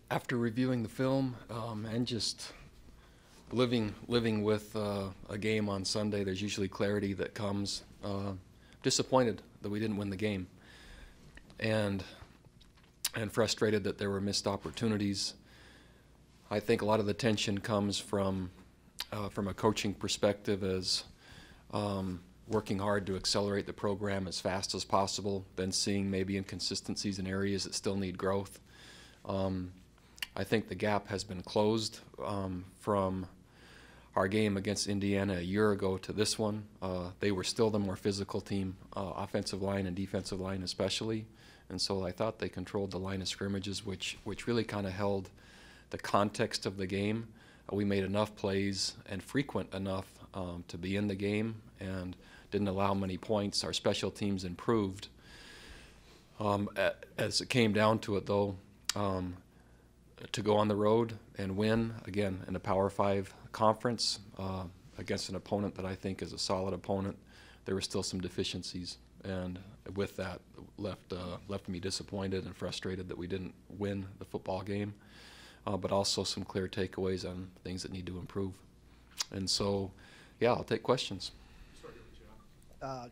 After reviewing the film and just living with a game on Sunday, there's usually clarity that comes. Disappointed that we didn't win the game, and frustrated that there were missed opportunities. I think a lot of the tension comes from a coaching perspective, as working hard to accelerate the program as fast as possible, then seeing maybe inconsistencies in areas that still need growth. I think the gap has been closed from our game against Indiana a year ago to this one. They were still the more physical team, offensive line and defensive line especially, and so I thought they controlled the line of scrimmages, which really kind of held the context of the game. We made enough plays and frequent enough to be in the game and didn't allow many points. Our special teams improved. As it came down to it, though, to go on the road and win, again, in a Power 5 conference against an opponent that I think is a solid opponent, there were still some deficiencies. And with that, left me disappointed and frustrated that we didn't win the football game, but also some clear takeaways on things that need to improve. And so, yeah, I'll take questions.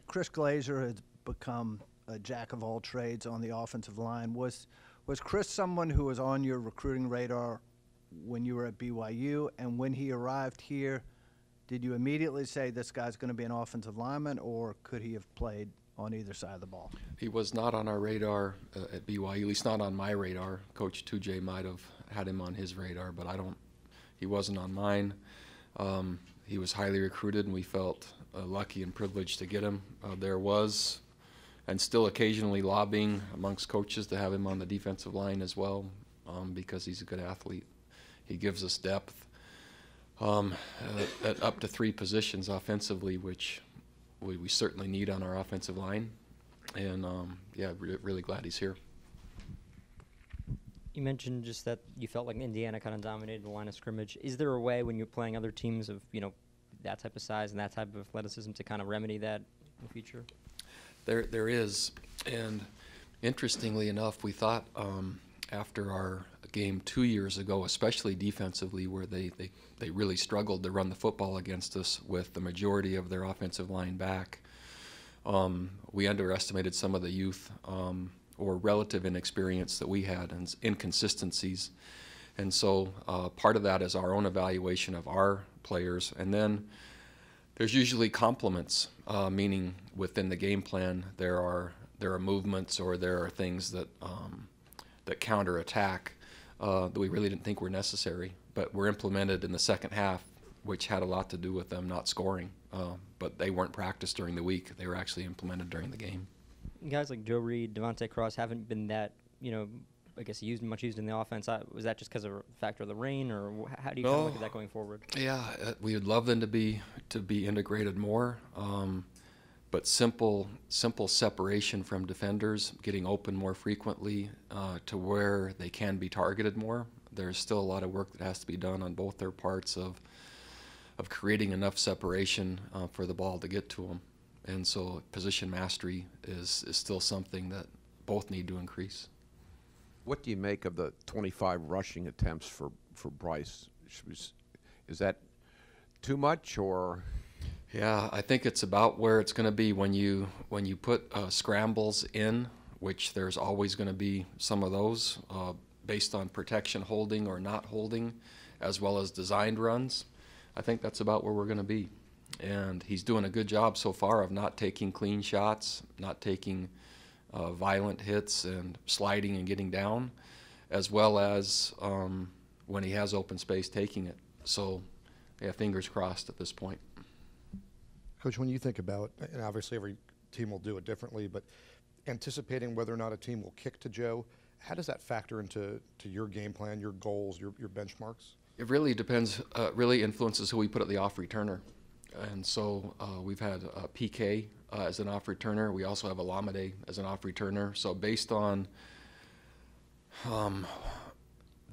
Chris Glazer has become a jack of all trades on the offensive line. Was Chris someone who was on your recruiting radar when you were at BYU, and when he arrived here, did you immediately say this guy's going to be an offensive lineman, or could he have played on either side of the ball? He was not on our radar at BYU, at least not on my radar. Coach Tujay might have had him on his radar, but he wasn't on mine. He was highly recruited, and we felt lucky and privileged to get him. There was, and still occasionally, lobbying amongst coaches to have him on the defensive line as well, because he's a good athlete. He gives us depth at up to 3 positions offensively, which we certainly need on our offensive line. And yeah, really glad he's here. You mentioned just that you felt like Indiana kind of dominated the line of scrimmage. Is there a way when you're playing other teams of, that type of size and that type of athleticism to kind of remedy that in the future? There is, and interestingly enough, we thought after our game 2 years ago, especially defensively, where they really struggled to run the football against us with the majority of their offensive line back, we underestimated some of the youth or relative inexperience that we had and inconsistencies. And so part of that is our own evaluation of our players. And then there's usually complements, meaning within the game plan there are movements or there are things that counterattack that we really didn't think were necessary, but were implemented in the second half, which had a lot to do with them not scoring. But they weren't practiced during the week. They were actually implemented during the game. Guys like Joe Reed, Devontae Cross haven't been that, I guess much used in the offense. Was that just because of a factor of the rain, or how do you kind of look at that going forward? Yeah, we would love them to be integrated more, but simple separation from defenders, getting open more frequently to where they can be targeted more. There's still a lot of work that has to be done on both their parts of creating enough separation for the ball to get to them. And so position mastery is still something that both need to increase. What do you make of the 25 rushing attempts for Bryce? Is that too much, or? Yeah, I think it's about where it's going to be when you put scrambles in, which there's always going to be some of those based on protection holding or not holding, as well as designed runs. I think that's about where we're going to be. And he's doing a good job so far of not taking clean shots, not taking violent hits and sliding and getting down, as well as when he has open space, taking it. So, yeah, fingers crossed at this point. Coach, when you think about, and obviously every team will do it differently, but anticipating whether or not a team will kick to Joe, how does that factor into your game plan, your goals, your benchmarks? It really depends, really influences who we put at the off returner. And so we've had PK as an off returner. We also have Alameda as an off returner. So based on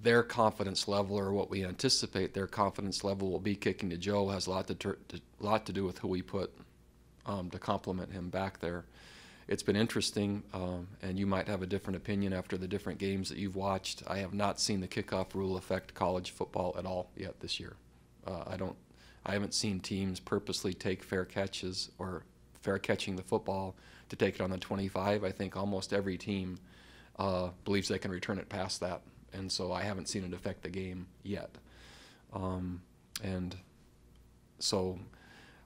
their confidence level, or what we anticipate their confidence level will be kicking to Joe, has a lot to do with who we put to complement him back there. it's been interesting, and you might have a different opinion after the different games that you've watched. I have not seen the kickoff rule affect college football at all yet this year. I haven't seen teams purposely take fair catches or fair catching the football to take it on the 25. I think almost every team believes they can return it past that, and so I haven't seen it affect the game yet. And so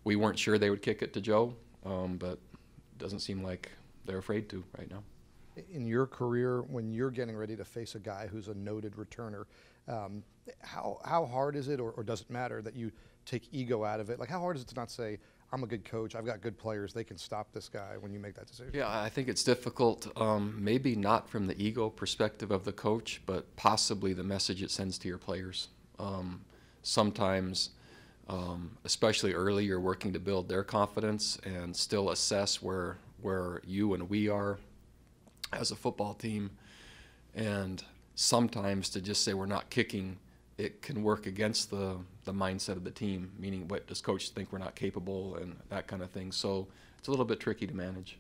we weren't sure they would kick it to Joe, but it doesn't seem like they're afraid to right now. In your career, when you're getting ready to face a guy who's a noted returner, how hard is it, or does it matter that you take ego out of it? Like, how hard is it to not say, I'm a good coach, I've got good players, they can stop this guy, when you make that decision? Yeah, I think it's difficult, maybe not from the ego perspective of the coach, but possibly the message it sends to your players. Sometimes, especially early, you're working to build their confidence and still assess where you and we are as a football team. And sometimes to just say we're not kicking, it can work against the mindset of the team, meaning what does coach think we're not capable and that kind of thing. So it's a little bit tricky to manage.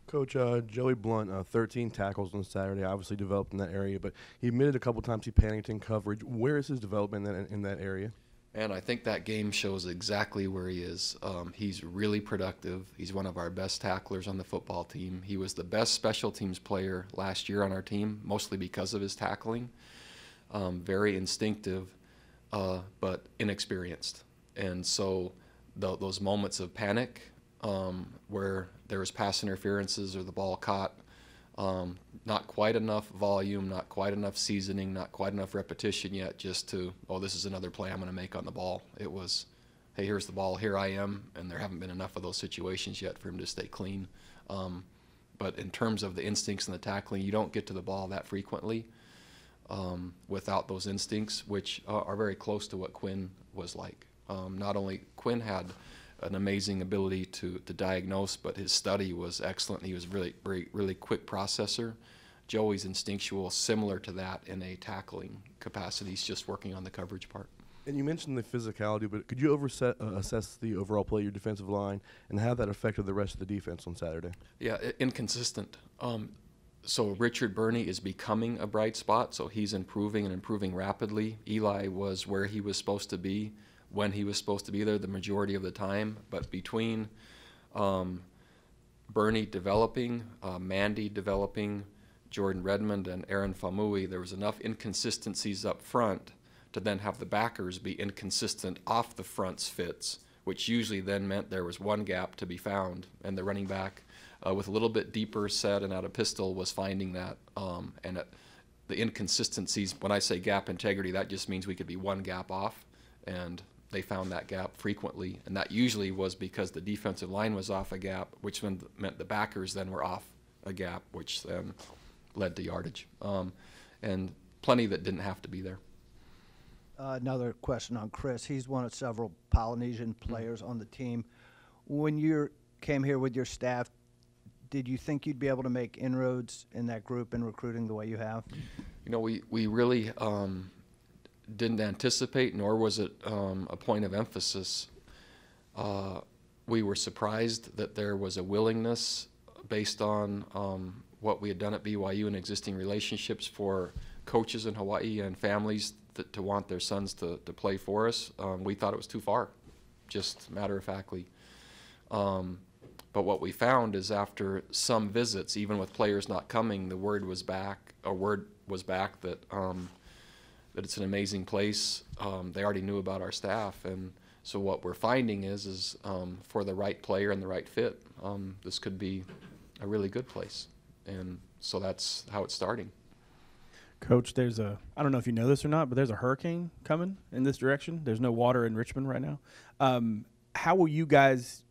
Coach, Joey Blunt, 13 tackles on Saturday, obviously developed in that area, but he admitted a couple times he panicked in coverage. Where is his development in that area? And I think that game shows exactly where he is. He's really productive. He's one of our best tacklers on the football team. He was the best special teams player last year on our team, mostly because of his tackling. Very instinctive, but inexperienced. And so those moments of panic where there was pass interferences or the ball caught, not quite enough volume, not quite enough seasoning, not quite enough repetition yet just to, oh, this is another play I'm going to make on the ball. It was, hey, here's the ball, here I am, and there haven't been enough of those situations yet for him to stay clean. But in terms of the instincts and the tackling, you don't get to the ball that frequently without those instincts, which are very close to what Quinn was like. Not only Quinn had an amazing ability to diagnose, but his study was excellent. He was really quick processor. Joey's instinctual, similar to that in a tackling capacity. He's just working on the coverage part. And you mentioned the physicality, but could you assess the overall play of your defensive line and how that affected the rest of the defense on Saturday? Yeah, inconsistent. So Richard Burney is becoming a bright spot, so he's improving and improving rapidly. Eli was where he was supposed to be when he was supposed to be there the majority of the time, but between Burney developing, Mandy developing, Jordan Redmond and Aaron Famui, there was enough inconsistencies up front to then have the backers be inconsistent off the front's fits, which usually then meant there was one gap to be found, and the running back with a little bit deeper set and out of pistol was finding that. The inconsistencies, when I say gap integrity, that just means we could be one gap off, and they found that gap frequently, and that usually was because the defensive line was off a gap, which meant the backers then were off a gap, which then led to yardage. And plenty that didn't have to be there. Another question on Chris. He's one of several Polynesian players on the team. When you came here with your staff, did you think you'd be able to make inroads in that group in recruiting the way you have? You know, we really didn't anticipate, nor was it a point of emphasis. We were surprised that there was a willingness based on what we had done at BYU and existing relationships for coaches in Hawaii and families to want their sons to play for us. We thought it was too far, just matter-of-factly. But what we found is after some visits, even with players not coming, the word was back that that it's an amazing place. They already knew about our staff, and so what we're finding is for the right player and the right fit, this could be a really good place, and so that's how it's starting. Coach, I don't know if you know this or not, but there's a hurricane coming in this direction. There's no water in Richmond right now. How will you guys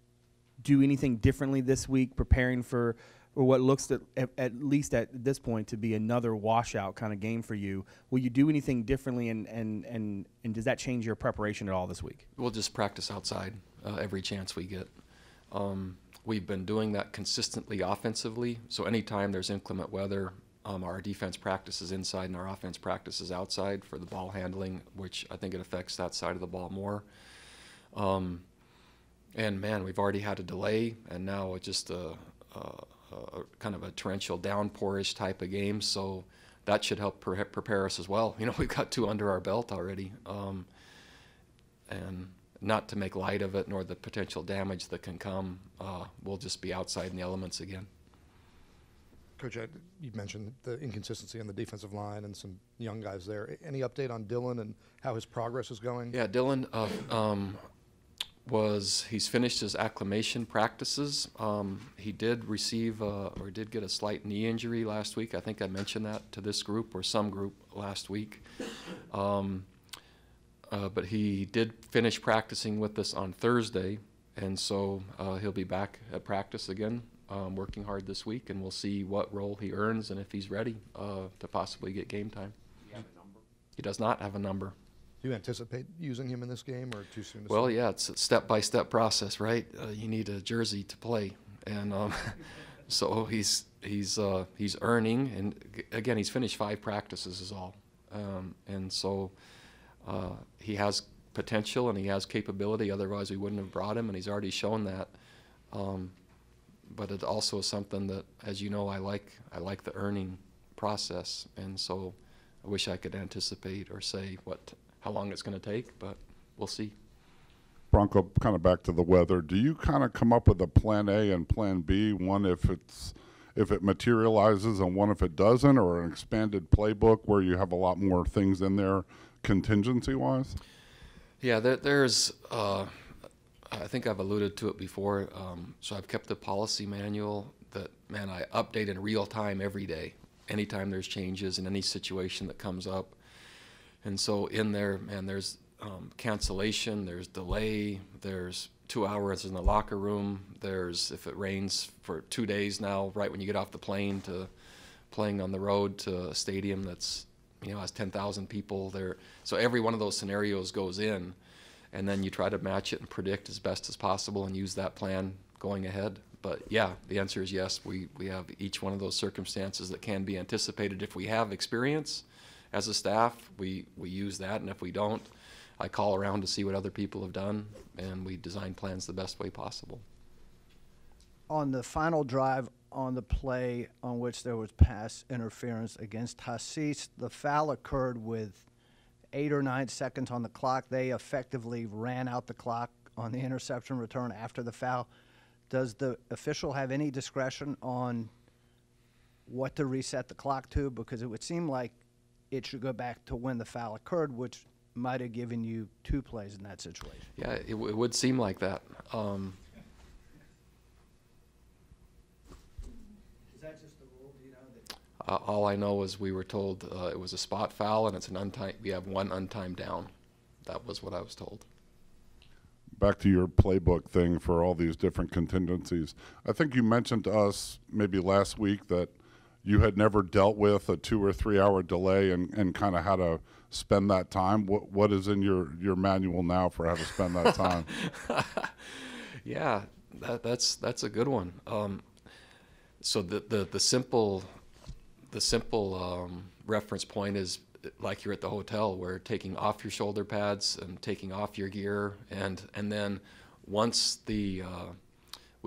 do anything differently this week preparing for what looks at least at this point to be another washout kind of game for you? Will you do anything differently, and does that change your preparation at all this week? We'll just practice outside every chance we get. We've been doing that consistently offensively, so anytime there's inclement weather, our defense practices inside and our offense practices outside for the ball handling, which I think it affects that side of the ball more. And man, we've already had a delay, and now it's just a kind of a torrential downpourish type of game, so that should help prepare us as well. You know, we've got 2 under our belt already, and not to make light of it nor the potential damage that can come. We'll just be outside in the elements again. Coach, you mentioned the inconsistency on the defensive line and some young guys there. Any update on Dylan and how his progress is going? Yeah, Dylan he's finished his acclimation practices. He did receive or did get a slight knee injury last week. I think I mentioned that to this group or some group last week. But he did finish practicing with us on Thursday, and so he'll be back at practice again, working hard this week, and we'll see what role he earns and if he's ready to possibly get game time. Do you have a number? He does not have a number. Do you anticipate using him in this game, or too soon to Well, say? yeah, it's a step-by-step process, right? You need a jersey to play, and so he's earning, and again, he's finished 5 practices is all, and so he has potential and he has capability. Otherwise, we wouldn't have brought him, and he's already shown that. But it also is something that, as you know, I like the earning process, and so I wish I could anticipate or say how long it's going to take, but we'll see. Bronco, kind of back to the weather. Do you kind of come up with a plan A and plan B, one if it materializes and one if it doesn't, or an expanded playbook where you have a lot more things in there contingency-wise? Yeah, there's, I think I've alluded to it before, so I've kept the policy manual that, man, I update in real time every day, anytime there's changes in any situation that comes up. And so in there, man, there's cancellation, there's delay, there's 2 hours in the locker room, there's, if it rains for 2 days now, right when you get off the plane, to playing on the road to a stadium that's, you know, has 10,000 people there. So every one of those scenarios goes in, and then you try to match it and predict as best as possible and use that plan going ahead. But yeah, the answer is yes. We have each one of those circumstances that can be anticipated. If we have experience as a staff, we use that, and if we don't, I call around to see what other people have done, and we design plans the best way possible. On the final drive on the play on which there was pass interference against Hassis, the foul occurred with 8 or 9 seconds on the clock. They effectively ran out the clock on the interception return after the foul. Does the official have any discretion on what to reset the clock to? Because it would seem like it should go back to when the foul occurred, which might have given you 2 plays in that situation. Yeah, it would seem like that. Is that just the rule? Do you know that? All I know is we were told it was a spot foul, and it's an untimed. We have 1 untimed down. That was what I was told. Back to your playbook thing for all these different contingencies. I think you mentioned to us maybe last week that you had never dealt with a 2 or 3 hour delay and kind of how to spend that time. What is in your manual now for how to spend that time? Yeah, that's a good one. So the simple reference point is like you're at the hotel, where taking off your shoulder pads and taking off your gear, and then once we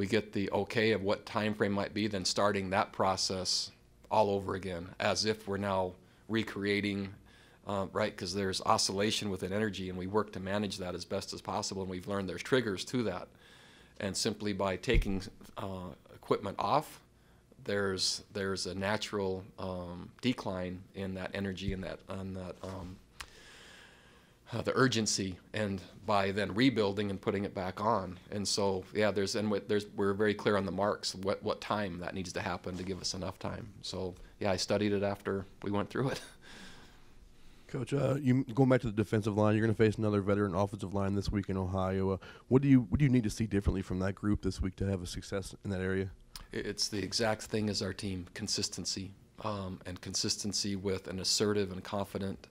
get the okay of what time frame might be, then starting that process all over again, as if we're now recreating, right? Because there's oscillation within energy, and we work to manage that as best as possible, and we've learned there's triggers to that. And simply by taking equipment off, there's a natural decline in that energy and the urgency, and by then rebuilding and putting it back on. And so yeah, we're very clear on the marks, what time that needs to happen to give us enough time. So yeah, I studied it after we went through it. Coach, you going back to the defensive line, you're going to face another veteran offensive line this week in Ohio. What do you need to see differently from that group this week to have a success in that area? It's the exact thing as our team: consistency, and consistency with an assertive and confident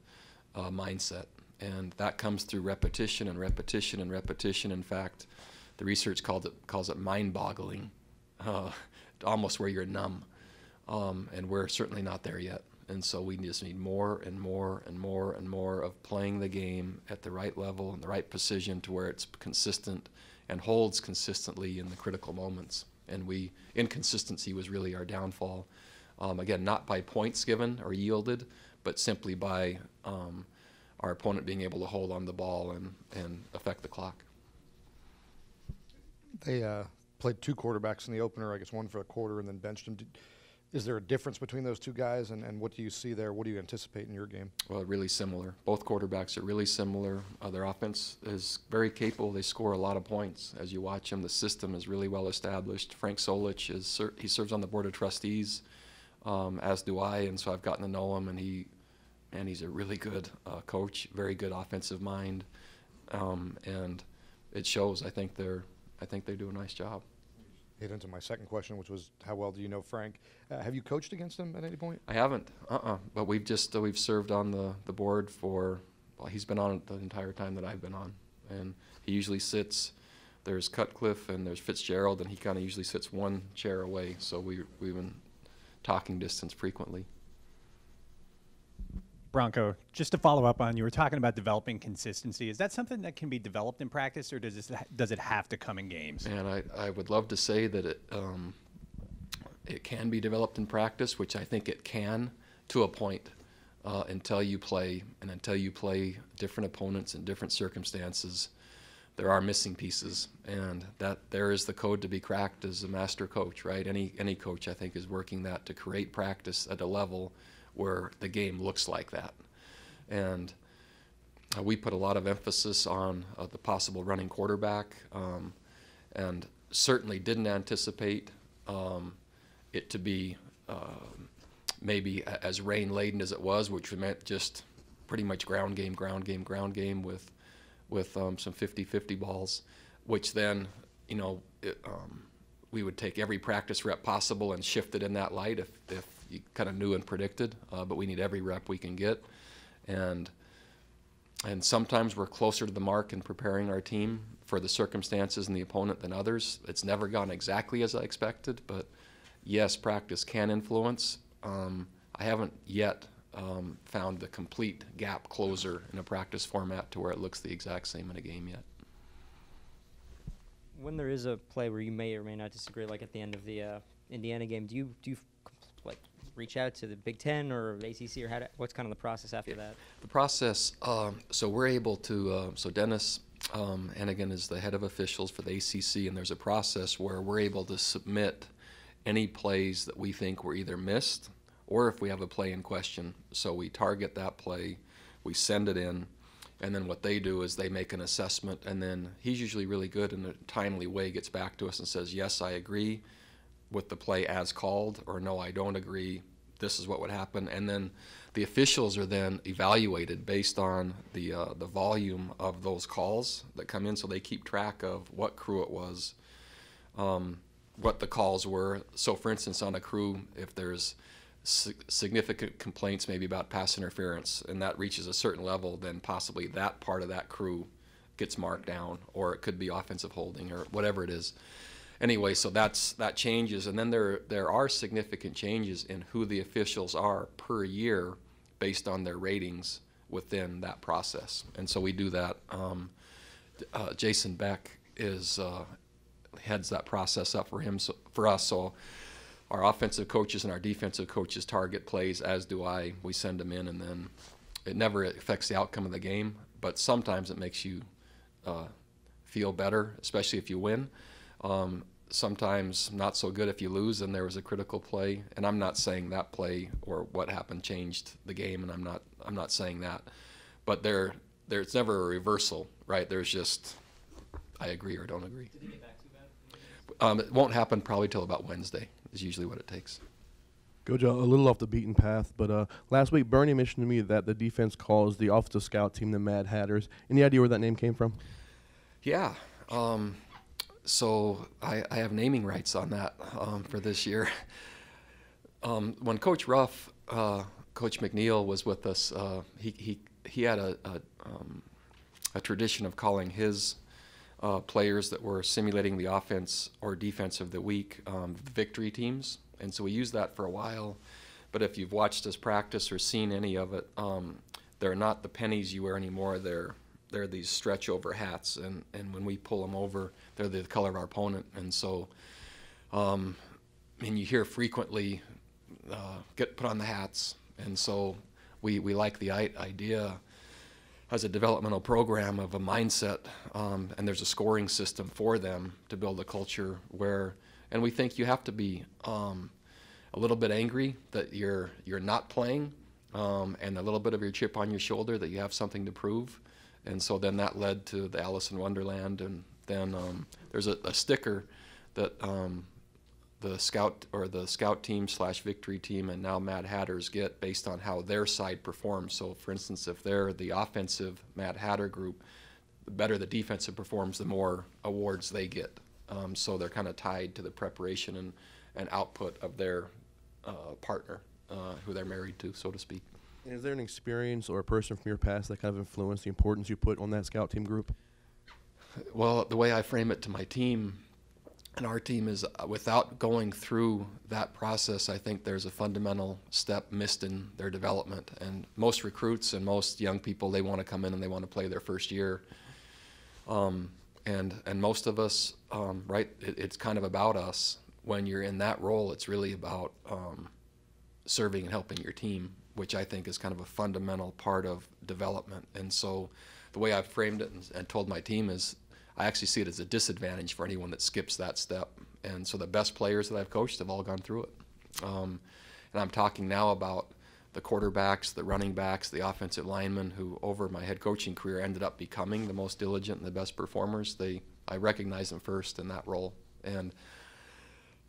mindset. And that comes through repetition and repetition and repetition. In fact, the research calls it mind-boggling, almost where you're numb. And we're certainly not there yet. And so we just need more and more and more and more of playing the game at the right level and the right precision to where it's consistent and holds consistently in the critical moments. And inconsistency was really our downfall. Again, not by points given or yielded, but simply by our opponent being able to hold on the ball and affect the clock. They played two quarterbacks in the opener, I guess one for a quarter and then benched him. Is there a difference between those two guys, and what do you see there? What do you anticipate in your game? Well, really similar. Both quarterbacks are really similar. Their offense is very capable. They score a lot of points. As you watch them, the system is really well established. Frank Solich, he serves on the board of trustees, as do I, and so I've gotten to know him, and he's a really good coach, very good offensive mind, and it shows. I think they do a nice job. Get into my second question, which was how well do you know Frank? Have you coached against him at any point? I haven't, but we've served on the board for, well, he's been on it the entire time that I've been on, and he usually sits, there's Cutcliffe and there's Fitzgerald, and he kind of usually sits one chair away, so we've been talking distance frequently. Bronco, just to follow up on, you were talking about developing consistency. Is that something that can be developed in practice, or does it have to come in games? And I would love to say that it can be developed in practice, which I think it can to a point until you play, and until you play different opponents in different circumstances. There are missing pieces, and that there is the code to be cracked as a master coach, right? Any coach, I think, is working that to create practice at a level where the game looks like that. And we put a lot of emphasis on the possible running quarterback, and certainly didn't anticipate it to be maybe as rain-laden as it was, which meant just pretty much ground game with some 50-50 balls, which then, we would take every practice rep possible and shift it in that light if you kind of knew and predicted, but we need every rep we can get. And sometimes we're closer to the mark in preparing our team for the circumstances and the opponent than others. It's never gone exactly as I expected, but yes, practice can influence. I haven't yet found the complete gap closer in a practice format to where it looks the exact same in a game yet. When there is a play where you may or may not disagree, like at the end of the Indiana game, do you like reach out to the Big Ten or ACC, or what's kind of the process after that? The process, so we're able to, so Dennis Hennigan is the head of officials for the ACC, and there's a process where we're able to submit any plays that we think were either missed or if we have a play in question. So we target that play, we send it in, and then what they do is they make an assessment, and then he's usually really good in a timely way, gets back to us and says, yes, I agree with the play as called, or no, I don't agree, this is what would happen. And then the officials are then evaluated based on the volume of those calls that come in, so they keep track of what crew it was, what the calls were. So for instance, on a crew, if there's significant complaints maybe about pass interference and that reaches a certain level, then possibly that part of that crew gets marked down, or it could be offensive holding or whatever it is. Anyway, so that changes, and then there are significant changes in who the officials are per year based on their ratings within that process. And so we do that. Jason Beck heads that process up for us. So our offensive coaches and our defensive coaches target plays, as do I. We send them in, and then it never affects the outcome of the game, but sometimes it makes you feel better, especially if you win. Sometimes not so good if you lose and there was a critical play. And I'm not saying that play or what happened changed the game, and I'm not saying that. But there's never a reversal, right? There's just I agree or don't agree. Did it get back too bad? It won't happen probably till about Wednesday is usually what it takes. Coach, a little off the beaten path, but last week Bernie mentioned to me that the defense calls the offensive scout team the Mad Hatters. Any idea where that name came from? Yeah. So I have naming rights on that for this year. When Coach Ruff, Coach McNeil was with us, he had a tradition of calling his players that were simulating the offense or defense of the week victory teams. And so we used that for a while. But if you've watched us practice or seen any of it, they're not the pennies you wear anymore. They're these stretch over hats, and when we pull them over, they're the color of our opponent. And so And you hear frequently, get put on the hats. And so we like the idea as a developmental program of a mindset, and there's a scoring system for them to build a culture where, and we think you have to be a little bit angry that you're not playing, and a little bit of your chip on your shoulder that you have something to prove. And so then that led to the Alice in Wonderland, and then there's a sticker that the scout team / victory team and now Mad Hatters get based on how their side performs. So for instance, if they're the offensive Mad Hatter group, the better the defensive performs, the more awards they get. So they're kind of tied to the preparation and output of their partner, who they're married to, so to speak. And is there an experience or a person from your past that kind of influenced the importance you put on that scout team group? Well, the way I frame it to my team and our team is, without going through that process, I think there's a fundamental step missed in their development. And most recruits and most young people, they want to come in and they want to play their first year. And most of us, right, it's kind of about us. When you're in that role, it's really about serving and helping your team, which I think is kind of a fundamental part of development. And so the way I've framed it and told my team is, I actually see it as a disadvantage for anyone that skips that step. And so the best players that I've coached have all gone through it. And I'm talking now about the quarterbacks, the running backs, the offensive linemen who over my head coaching career ended up becoming the most diligent and the best performers. I recognize them first in that role. And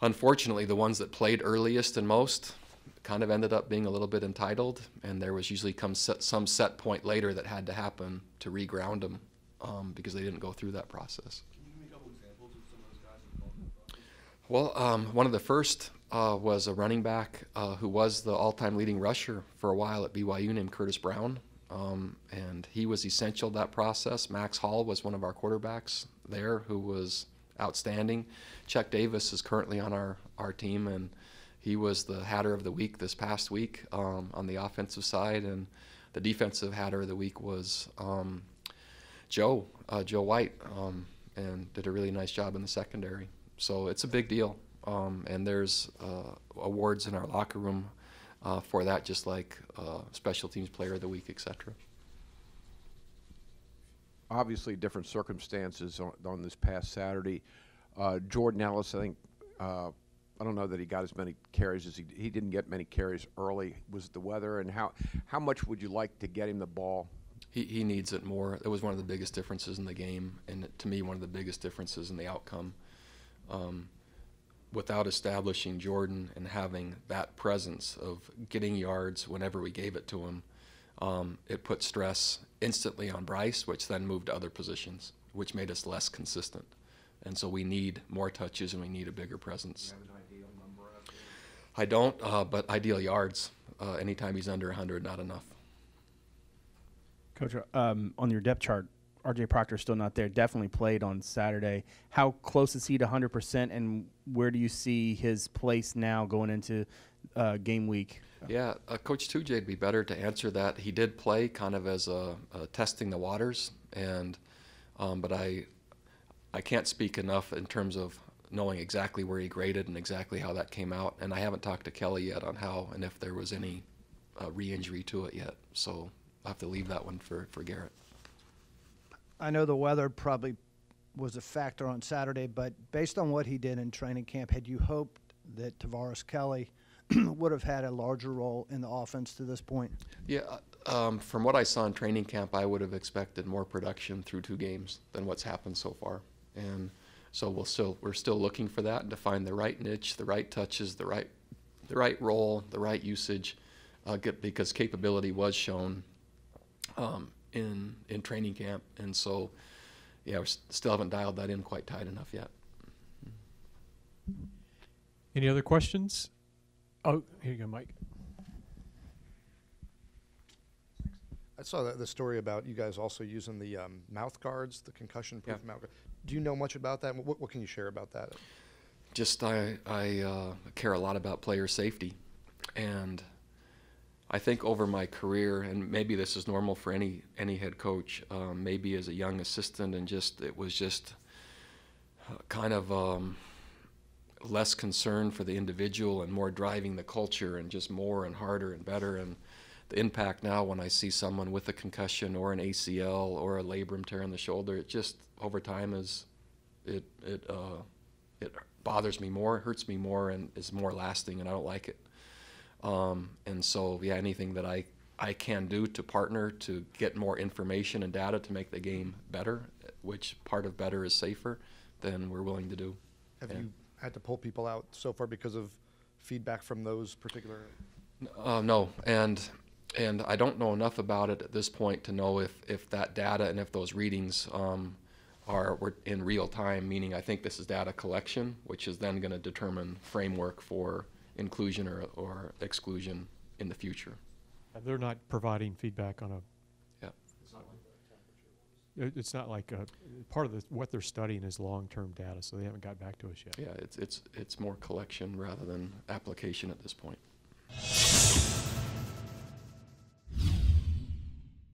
unfortunately, the ones that played earliest and most kind of ended up being a little bit entitled, and there was usually some set point later that had to happen to reground them. Because they didn't go through that process. Can you give me a couple examples of some of those guys involved in the process? Well, one of the first was a running back who was the all-time leading rusher for a while at BYU named Curtis Brown, and he was essential to that process. Max Hall was one of our quarterbacks there who was outstanding. Chuck Davis is currently on our team, and he was the Hatter of the Week this past week on the offensive side, and the defensive Hatter of the Week was Joe White, and did a really nice job in the secondary. So it's a big deal, and there's awards in our locker room for that, just like Special Teams Player of the Week, etc. Obviously, different circumstances on this past Saturday. Jordan Ellis, I think, I don't know that he got as many carries as he didn't get many carries early. Was it the weather, and how much would you like to get him the ball? He needs it more. It was one of the biggest differences in the game, and to me, one of the biggest differences in the outcome. Without establishing Jordan and having that presence of getting yards whenever we gave it to him, it put stress instantly on Bryce, which then moved to other positions, which made us less consistent. And so we need more touches and we need a bigger presence. Do you have an ideal number out there? I don't, but ideal yards. Anytime he's under 100, not enough. Coach, on your depth chart, R.J. Proctor's still not there. Definitely played on Saturday. How close is he to 100%, and where do you see his place now going into game week? Yeah, Coach Tujay would be better to answer that. He did play kind of as a testing the waters, and but I can't speak enough in terms of knowing exactly where he graded and exactly how that came out. And I haven't talked to Kelly yet on how and if there was any re-injury to it yet. So I'll have to leave that one for Garrett. I know the weather probably was a factor on Saturday, but based on what he did in training camp, had you hoped that Tavares Kelly would have had a larger role in the offense to this point? Yeah, from what I saw in training camp, I would have expected more production through 2 games than what's happened so far. And so we're still looking for that and to find the right niche, the right touches, the right role, the right usage, because capability was shown in training camp. And so, yeah, we still haven't dialed that in quite tight enough yet. Any other questions? Oh, here you go, Mike. I saw the story about you guys also using the mouth guards, the concussion-proof mouth guard. Do you know much about that? What can you share about that? Just I care a lot about player safety, and I think over my career, and maybe this is normal for any head coach, maybe as a young assistant, and it was just kind of less concern for the individual and more driving the culture and just more and harder and better. And the impact now when I see someone with a concussion or an ACL or a labrum tear in the shoulder, it just over time it bothers me more, hurts me more, and is more lasting, and I don't like it. And so, yeah, anything that I can do to partner to get more information and data to make the game better, which part of better is safer, then we're willing to do. Have you had to pull people out so far because of feedback from those particular? No, and I don't know enough about it at this point to know if that data and if those readings were in real time, meaning I think this is data collection, which is then going to determine framework for inclusion or exclusion in the future. They're not providing feedback on a. Yeah. It's not like part of what they're studying is long-term data, so they haven't got back to us yet. Yeah, it's more collection rather than application at this point.